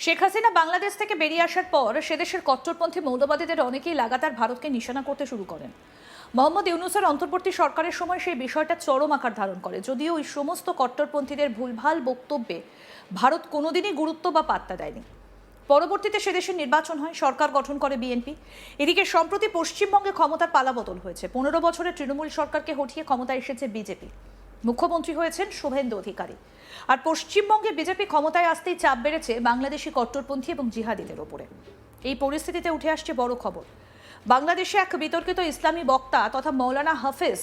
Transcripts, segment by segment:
শেখ হাসিনা বাংলাদেশ থেকে বেরিয়ে আসার পর সে দেশের কট্টরপন্থী মৌলবাদীদের অনেকেই লাগাতার ভারতকে নিশানা করতে শুরু করেন। মোহাম্মদ ইউনূসের অন্তর্বর্তী সরকারের সময় সেই বিষয়টা চরম আকার ধারণ করে, যদিও ওই সমস্ত কট্টরপন্থীদের ভুলভাল বক্তব্যে ভারত কোনোদিনই গুরুত্ব বা পাত্তা দেয়নি। পরবর্তীতে সে দেশের নির্বাচন হয়, সরকার গঠন করে বিএনপি। এদিকে সম্প্রতি পশ্চিমবঙ্গে ক্ষমতার পালাবদল হয়েছে। 15 বছরের তৃণমূল সরকারকে হটিয়ে ক্ষমতায় এসেছে বিজেপি। মুখ্যমন্ত্রী হয়েছেন শুভেন্দু অধিকারী। আর পশ্চিমবঙ্গে বিজেপি ক্ষমতায় আসতেই চাপ বেড়েছে বাংলাদেশি কট্টরপন্থী এবং জিহাদিদের ওপরে। এই পরিস্থিতিতে উঠে আসছে বড় খবর। বাংলাদেশে এক বিতর্কিত ইসলামী বক্তা তথা মৌলানা হাফেজ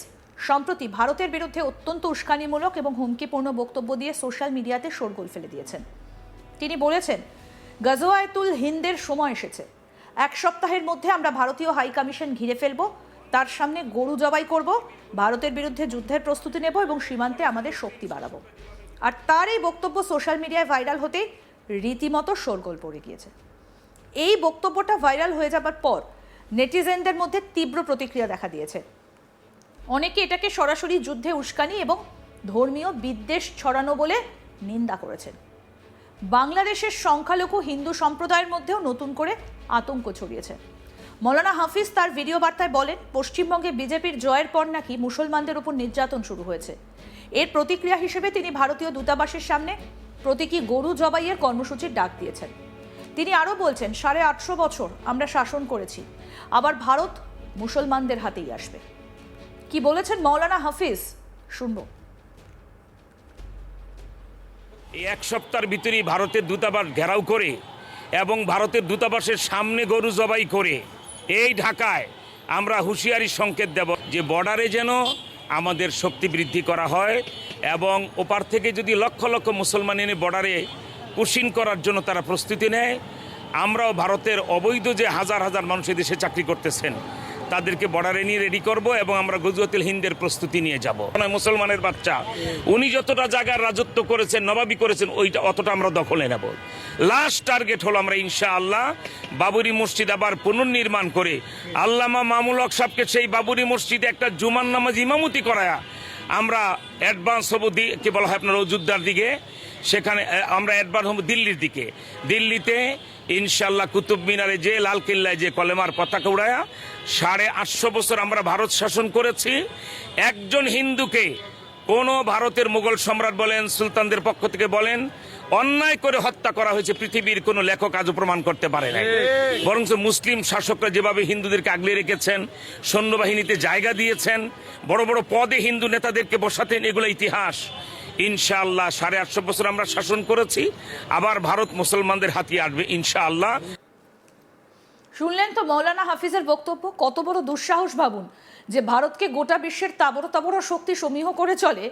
সম্প্রতি ভারতের বিরুদ্ধে অত্যন্ত উস্কানিমূলক এবং হুমকিপূর্ণ বক্তব্য দিয়ে সোশ্যাল মিডিয়াতে শোরগোল ফেলে দিয়েছেন। তিনি বলেছেন, গাজওয়াতুল হিন্দের সময় এসেছে। 1 সপ্তাহের মধ্যে আমরা ভারতীয় হাই কমিশন ঘিরে ফেলব, তার সামনে গরু জবাই করব, ভারতের বিরুদ্ধে যুদ্ধের প্রস্তুতি নেব এবং সীমান্তে আমাদের শক্তি বাড়াবো। আর তার এই বক্তব্য সোশ্যাল মিডিয়ায় ভাইরাল হতেই রীতিমতো শোরগোল পড়ে গিয়েছে। এই বক্তব্যটা ভাইরাল হয়ে যাবার পর নেটিজেনদের মধ্যে তীব্র প্রতিক্রিয়া দেখা দিয়েছে। অনেকে এটাকে সরাসরি যুদ্ধে উস্কানি এবং ধর্মীয় বিদ্বেষ ছড়ানো বলে নিন্দা করেছেন। বাংলাদেশের সংখ্যালঘু হিন্দু সম্প্রদায়ের মধ্যেও নতুন করে আতঙ্ক ছড়িয়েছে। মৌলানা হাফিজ তার ভিডিও বার্তায় বলেন, পশ্চিমবঙ্গে বিজেপির জয়ের পর নাকি মুসলমানদের উপর নির্যাতন শুরু হয়েছে। এর প্রতিক্রিয়া হিসেবে তিনি ভারতীয় দূতাবাসের সামনে প্রতীকী গরু জবাইয়ের কর্মসূচির ডাক দিয়েছেন। তিনি আরও বলছেন, 850 বছর আমরা শাসন করেছি, আবার ভারত মুসলমানদের হাতেই আসবে। কি বলেছেন মৌলানা হাফিজ, শুনবো। এই 1 সপ্তাহের ভিতরেই ভারতের দূতাবাস ঘেরাও করে এবং ভারতের দূতাবাসের সামনে গরু জবাই করে এই ঢাকায় আমরা হুঁশিয়ারি সংকেত দেব যে বর্ডারে যেন আমাদের শক্তি বৃদ্ধি করা হয় এবং ওপার থেকে যদি লক্ষ লক্ষ মুসলমান এনে বর্ডারে পুশিং করার জন্য তারা প্রস্তুতি নেয়, আমরাও ভারতের অবৈধ যে হাজার হাজার মানুষ দেশে চাকরি করতেছেন তাদেরকে বর্ডারে নিয়ে রেডি করব এবং আমরা গজওয়াতুল হিন্দের প্রস্তুতি নিয়ে যাব। মুসলমানের বাচ্চা উনি যতটা জায়গার রাজত্ব করেছেন, নবাবি করেছেন, ওইটা অতটা আমরা দখলে নেব। লাস্ট টার্গেট হলো আমরা ইনশাআল্লাহ বাবরি মসজিদ আবার পুনর্নির্মাণ করে আল্লামা মামুল হক সাহেবকে সেই বাবরি মসজিদে একটা জুমার নামাজ ইমামতি করায়া আমরা অ্যাডভান্স হব কি বলা হয় আপনার অযোধ্যার দিকে, সেখানে আমরা অ্যাডভান্স হব দিল্লির দিকে। দিল্লিতে ইনশাল্লাহ কুতুব মিনারে যে লালকেল্লায় যে কলেমার পতাকা উড়ায়া 850 বছর আমরা ভারত শাসন করেছি। একজন হিন্দুকে কোনো ভারতের মুঘল সম্রাট বলেন, সুলতানদের পক্ষ থেকে বলেন, অন্যায় করে হত্যা করা হয়েছে পৃথিবীর কোনো লেখক আজও প্রমাণ করতে পারে না। বরং মুসলিম শাসকরা যেভাবে হিন্দুদেরকে আগলে রেখেছেন, সৈন্যবাহিনীতে জায়গা দিয়েছেন, বড় বড় পদে হিন্দু নেতাদেরকে বসাতেন, এগুলো ইতিহাস। ইনশাআল্লাহ 850 বছর আমরা শাসন করেছি, আবার ভারত মুসলমানদের হাতিয়ে আসবে ইনশাআল্লাহ। শুনলেন তো মৌলানা হাফিজের বক্তব্য। কত বড় দুঃসাহস ভাবুন, যে ভারতকে গোটা বিশ্বের তাবড় শক্তি সমীহ করে চলে,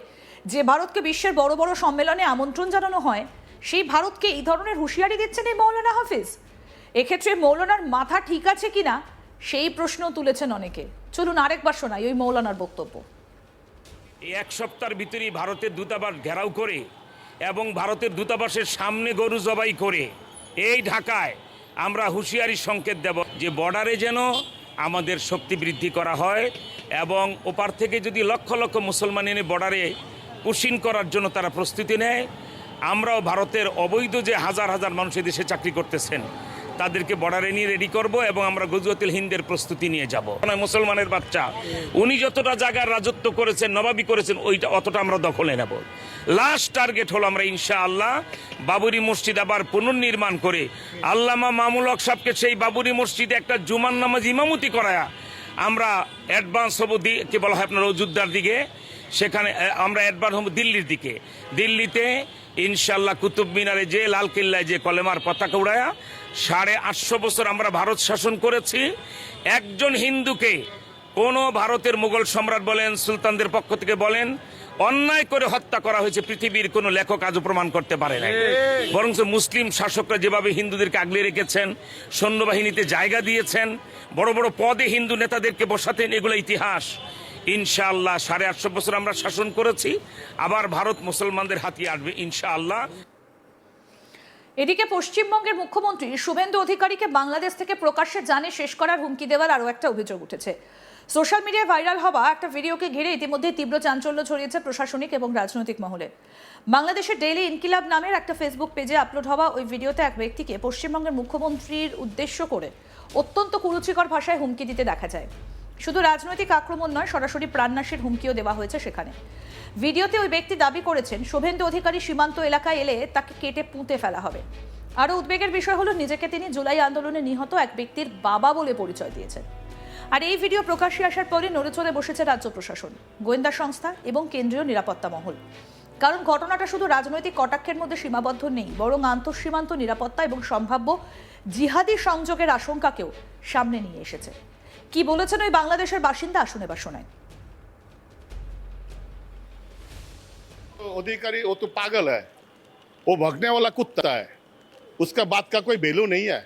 যে ভারতকে বিশ্বের বড় বড় সম্মেলনে আমন্ত্রণ জানানো হয়, সেই ভারতকে এই ধরনের হুঁশিয়ারি দিচ্ছেন এই মৌলানা হাফিজ। এক্ষেত্রে মৌলানার মাথা ঠিক আছে কিনা সেই প্রশ্ন তুলেছেন অনেকে। চলুন আরেকবার শোনাই ওই মৌলানার বক্তব্য। এই 1 সপ্তাহের ভিতরেই ভারতের দূতাবাস ঘেরাও করে এবং ভারতের দূতাবাসের সামনে গরু জবাই করে এই ঢাকায় আমরা হুঁশিয়ারি সংকেত দেব যে বর্ডারে যেন আমাদের শক্তি বৃদ্ধি করা হয় এবং ওপার থেকে যদি লক্ষ লক্ষ মুসলমান এনে বর্ডারে পুশিং করার জন্য তারা প্রস্তুতি নেয়, আমরাও ভারতের অবৈধ যে হাজার হাজার মানুষ দেশে চাকরি করতেছেন তাদেরকে বর্ডারে নিয়ে রেডি করব এবং আমরা গজওয়াতুল হিন্দের প্রস্তুতি নিয়ে যাব। মুসলমানের বাচ্চা উনি যতটা জায়গার রাজত্ব করেছেন, নবাবি করেছেন, ওইটা অতটা আমরা দখলে নেব। লাস্ট টার্গেট হলো আমরা ইনশাআল্লাহ বাবরি মসজিদ আবার পুনর্নির্মাণ করে আল্লামা মামুল হক সাহেবকে সেই বাবরি মসজিদে একটা জুমার নামাজ ইমামতি করায়া আমরা অ্যাডভান্স হব কি বলা হয় আপনার অযোধ্যার দিকে, সেখানে আমরা অ্যাডভান্স হব দিল্লির দিকে। দিল্লিতে ইনশাল্লাহ কুতুব মিনারে যে লালকেল্লায় যে কলেমার পতাকা উড়ায়া 850 বছর আমরা ভারত শাসন করেছি। একজন হিন্দুকে কোনো ভারতের মুঘল সম্রাট বলেন, সুলতানদের পক্ষ থেকে বলেন, অন্যায় করে হত্যা করা হয়েছে পৃথিবীর কোনো লেখক আজও প্রমাণ করতে পারে না। বরং মুসলিম শাসকরা যেভাবে হিন্দুদেরকে আগলে রেখেছেন, সৈন্যবাহিনীতে জায়গা দিয়েছেন, বড় বড় পদে হিন্দু নেতাদেরকে বসাতেন, এগুলো ইতিহাস। ইনশাআল্লাহ 850 বছর আমরা শাসন করেছি, আবার ভারত মুসলমানদের হাতিয়ে আসবে ইনশাআল্লাহ। এদিকে পশ্চিমবঙ্গের মুখ্যমন্ত্রী শুভেন্দু অধিকারীকে বাংলাদেশ থেকে প্রকাশ্যে জানে শেষ করার হুমকি দেওয়ার আরও একটা অভিযোগ উঠেছে। সোশ্যাল মিডিয়ায় ভাইরাল হওয়া একটা ভিডিওকে ঘিরে ইতিমধ্যে তীব্র চাঞ্চল্য ছড়িয়েছে প্রশাসনিক এবং রাজনৈতিক মহলে। বাংলাদেশের ডেইলি ইনকিলাব নামের একটা ফেসবুক পেজে আপলোড হওয়া ওই ভিডিওতে এক ব্যক্তিকে পশ্চিমবঙ্গের মুখ্যমন্ত্রীর উদ্দেশ্য করে অত্যন্ত কুরুচিকর ভাষায় হুমকি দিতে দেখা যায়। শুধু রাজনৈতিক আক্রমণ নয়, সরাসরি প্রাণনাশের হুমকিও দেওয়া হয়েছে সেখানে। ভিডিওতে ওই ব্যক্তি দাবি করেছেন শুভেন্দু অধিকারী সীমান্ত এলাকায় এলে তাকে কেটে পুঁতে ফেলা হবে। আরও উদ্বেগের বিষয় হলো নিজেকে তিনি জুলাই আন্দোলনে নিহত এক ব্যক্তির বাবা বলে পরিচয় দিয়েছেন। আর এই ভিডিও প্রকাশ্যে আসার পরে নড়েচড়ে বসেছে রাজ্য প্রশাসন, গোয়েন্দা সংস্থা এবং কেন্দ্রীয় নিরাপত্তা মহল। কারণ ঘটনাটা শুধু রাজনৈতিক কটাক্ষের মধ্যে সীমাবদ্ধ নেই, বরং আন্তঃসীমান্ত নিরাপত্তা এবং সম্ভাব্য জিহাদি সংযোগের আশঙ্কাকেও সামনে নিয়ে এসেছে। কি বলেছেন ওই বাংলাদেশের বাসিন্দা, আসুন এবার শোনায়। अधिकारी वो तो पागल है, वो भगने वाला कुत्ता है, उसका बात का कोई वैल्यू नहीं है,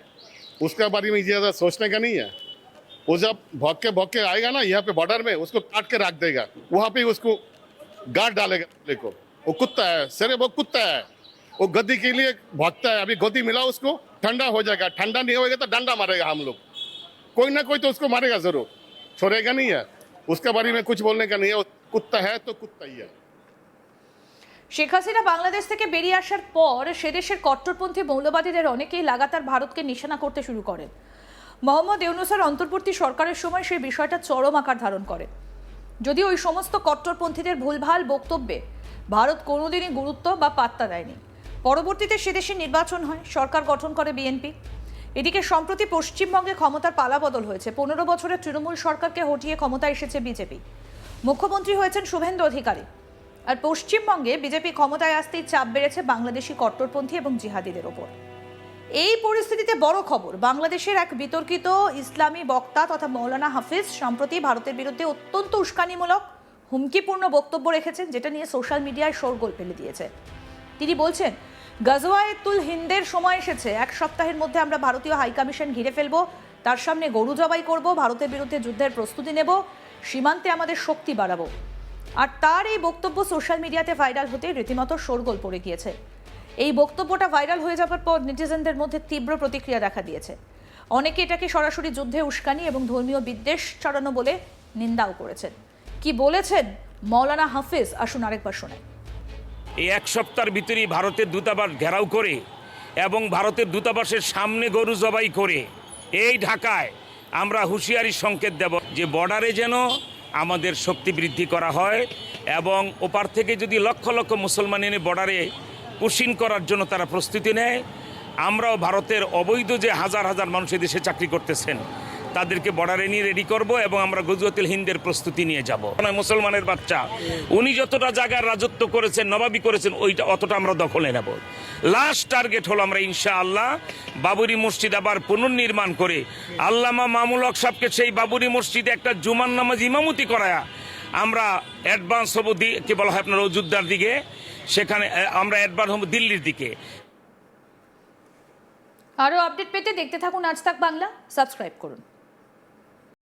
उसके बारे में ज्यादा सोचने का नहीं है। वो जब भौक के आएगा ना यहाँ पे बॉर्डर में, उसको काट के रख देगा, वहां पे उसको गार्ड डालेगा। देखो वो कुत्ता है, सरे वो कुत्ता है, वो गद्दी के लिए भौंकता है। अभी गद्दी मिला उसको, ठंडा हो जाएगा, ठंडा नहीं होगा तो डंडा मारेगा हम लोग, कोई ना कोई तो उसको मारेगा जरूर, छोड़ेगा नहीं है। उसके बारे में कुछ बोलने का नहीं है, वो कुत्ता है तो कुत्ता ही है। শেখ হাসিনা বাংলাদেশ থেকে বেরিয়ে আসার পর সে দেশের কট্টরপন্থী মৌলবাদীদের অনেকেই লাগাতার ভারতকে নিশানা করতে শুরু করেন। মোহাম্মদ ইউনূসের অন্তর্বর্তী সরকারের সময় সেই বিষয়টা চরম আকার ধারণ করে। যদিও ওই সমস্ত কট্টরপন্থীদের ভুলভাল বক্তব্যে ভারত কোনোদিনই গুরুত্ব বা পাত্তা দেয়নি। পরবর্তীতে সে দেশে নির্বাচন হয়, সরকার গঠন করে বিএনপি। এদিকে সম্প্রতি পশ্চিমবঙ্গে ক্ষমতার পালাবদল হয়েছে। 15 বছরের তৃণমূল সরকারকে হটিয়ে ক্ষমতায় এসেছে বিজেপি। মুখ্যমন্ত্রী হয়েছেন শুভেন্দু অধিকারী। আর পশ্চিমবঙ্গে বিজেপি ক্ষমতায় আসতেই চাপ বেড়েছে বাংলাদেশি কট্টরপন্থী এবং জিহাদিদের ওপর। এই পরিস্থিতিতে বড় খবর, বাংলাদেশের এক বিতর্কিত ইসলামী বক্তা তথা মৌলানা হাফিজ সম্প্রতি ভারতের বিরুদ্ধে অত্যন্ত উস্কানিমূলক হুমকিপূর্ণ বক্তব্য রেখেছেন, যেটা নিয়ে সোশ্যাল মিডিয়ায় শোরগোল ফেলে দিয়েছে। তিনি বলছেন, গাজওয়াতুল হিন্দের সময় এসেছে, এক সপ্তাহের মধ্যে আমরা ভারতীয় হাইকমিশন ঘিরে ফেলবো, তার সামনে গরু জবাই করব, ভারতের বিরুদ্ধে যুদ্ধের প্রস্তুতি নেব, সীমান্তে আমাদের শক্তি বাড়াবো। আর তার এই বক্তব্য সোশ্যাল মিডিয়াতে ভাইরাল হতে রীতিমতো শোরগোল পড়ে গিয়েছে। এই বক্তব্যটা ভাইরাল হয়ে যাওয়ার পর নেটিজেনদের মধ্যে তীব্র প্রতিক্রিয়া দেখা দিয়েছে। অনেকে এটাকে সরাসরি যুদ্ধে উস্কানি এবং ধর্মীয় বিদ্বেষ ছড়ানো বলে নিন্দাও করেছেন। কি বলেছেন মৌলানা হাফিজ, আসুন আরেকবার শোনাই। এই এক সপ্তাহের ভিতরেই ভারতের দূতাবাস ঘেরাও করে এবং ভারতের দূতাবাসের সামনে গরু জবাই করে এই ঢাকায় আমরা হুঁশিয়ারি সংকেত দেব যে বর্ডারে যেন আমাদের শক্তি বৃদ্ধি করা হয় এবং ওপার থেকে যদি লক্ষ লক্ষ মুসলমান এনে বর্ডারে পুশিং করার জন্য তারা প্রস্তুতি নেয়, আমরাও ভারতের অবৈধ যে হাজার হাজার মানুষ দেশে চাকরি করতেছেন তাদেরকে বর্ডারে নিয়ে রেডি করব এবং আমরা গজওয়াতুল হিন্দের প্রস্তুতি নিয়ে যাব। মুসলমানের বাচ্চা উনি যতটা জায়গার রাজত্ব করেছেন, নবাবি করেছেন, ওইটা অতটা আমরা দখলে নেব। লাস্ট টার্গেট হলো আমরা ইনশাআল্লাহ বাবরি মসজিদ আবার পুনর্নির্মাণ করে আল্লামা মামুল হক সাহেবকে সেই বাবরি মসজিদে একটা জুমার নামাজ ইমামতি করায়া আমরা অ্যাডভান্স হব, কি বলা হয় আপনার অযোধ্যার দিকে, সেখানে আমরা অ্যাডভান্স হব দিল্লির দিকে। আরও আপডেট পেতে দেখতে থাকুন আজ তাক বাংলা, সাবস্ক্রাইব করুন।